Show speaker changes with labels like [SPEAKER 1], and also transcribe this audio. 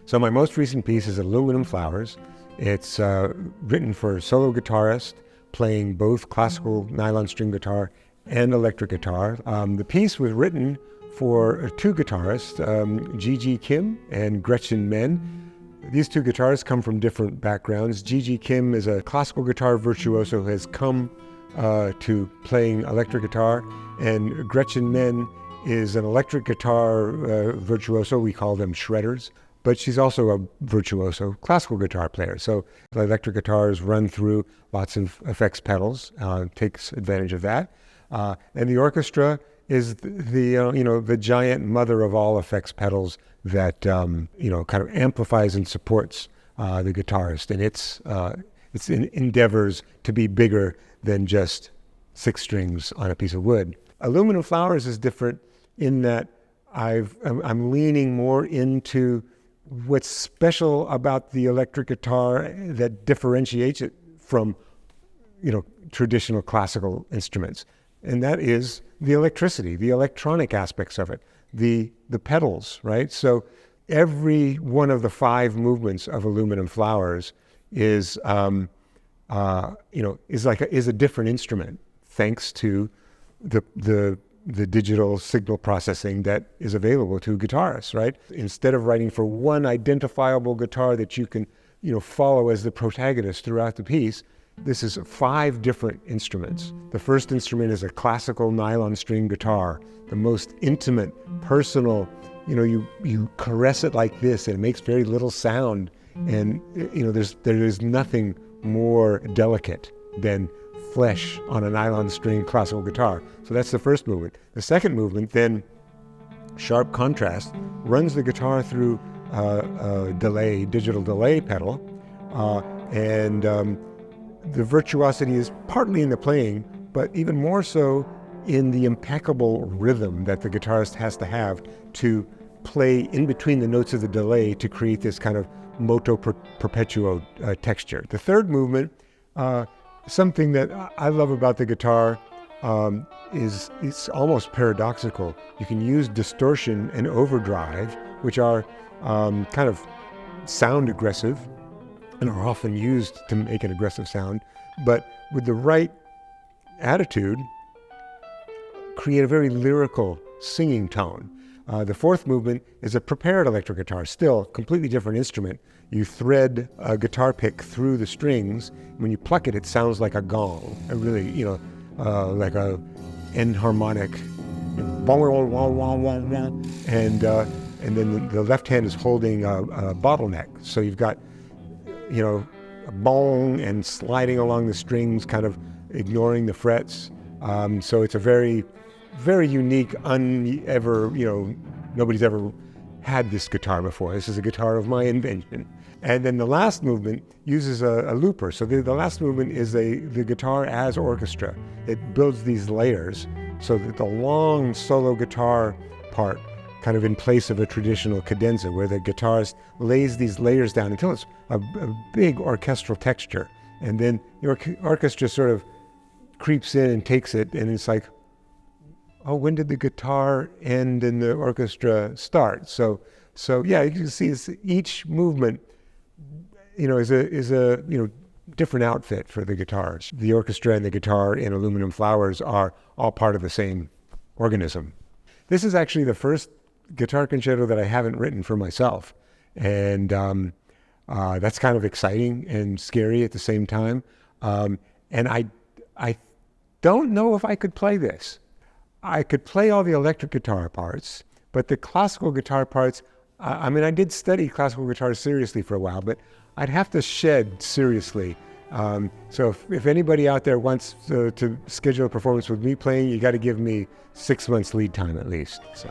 [SPEAKER 1] So my most recent piece is Aluminum Flowers. It's written for solo guitarist, playing both classical nylon string guitar and electric guitar. The piece was written for two guitarists, JIJI Kim and Gretchen Menn. These two guitarists come from different backgrounds. JIJI Kim is a classical guitar virtuoso who has come to playing electric guitar, and Gretchen Menn is an electric guitar virtuoso. We call them shredders, but she's also a virtuoso classical guitar player. So the electric guitars run through lots of effects pedals, takes advantage of that. And the orchestra is the giant mother of all effects pedals that kind of amplifies and supports the guitarist, and its endeavors to be bigger than just 6 strings on a piece of wood. Aluminum Flowers is different in that I'm leaning more into what's special about the electric guitar that differentiates it from traditional classical instruments. And that is the electricity, the electronic aspects of it, the pedals, right? So every one of the 5 movements of Aluminum Flowers is a different instrument, thanks to the digital signal processing that is available to guitarists, right? Instead of writing for one identifiable guitar that you can follow as the protagonist throughout the piece, this is 5 different instruments. The first instrument is a classical nylon string guitar, the most intimate, personal. You caress it like this, and it makes very little sound. And there is nothing more delicate than flesh on a nylon string classical guitar. So that's the first movement. The second movement, then, sharp contrast, runs the guitar through a digital delay pedal, and the virtuosity is partly in the playing, but even more so in the impeccable rhythm that the guitarist has to have to play in between the notes of the delay to create this kind of moto perpetuo texture. The third movement, something that I love about the guitar, is it's almost paradoxical. You can use distortion and overdrive, which are kind of sound aggressive and are often used to make an aggressive sound, but with the right attitude, create a very lyrical singing tone. The fourth movement is a prepared electric guitar, still completely different instrument. You thread a guitar pick through the strings. When you pluck it, it sounds like a gong, like a enharmonic, and then the left hand is holding a bottleneck. So you've got, a bong and sliding along the strings, kind of ignoring the frets. So it's a very, very unique, nobody's ever had this guitar before. This is a guitar of my invention. And then the last movement uses a looper. So the last movement is the guitar as orchestra. It builds these layers so that the long solo guitar part, kind of in place of a traditional cadenza, where the guitarist lays these layers down until it's a big orchestral texture. And then the orchestra sort of creeps in and takes it, and it's like, oh, when did the guitar end and the orchestra start? So yeah, you can see each movement, is a different outfit for the guitars. The orchestra and the guitar in Aluminum Flowers are all part of the same organism. This is actually the first guitar concerto that I haven't written for myself, and that's kind of exciting and scary at the same time. And I don't know if I could play this. I could play all the electric guitar parts, but the classical guitar parts, I did study classical guitar seriously for a while, but I'd have to shed seriously. So if anybody out there wants to schedule a performance with me playing, you got to give me 6 months lead time at least. So.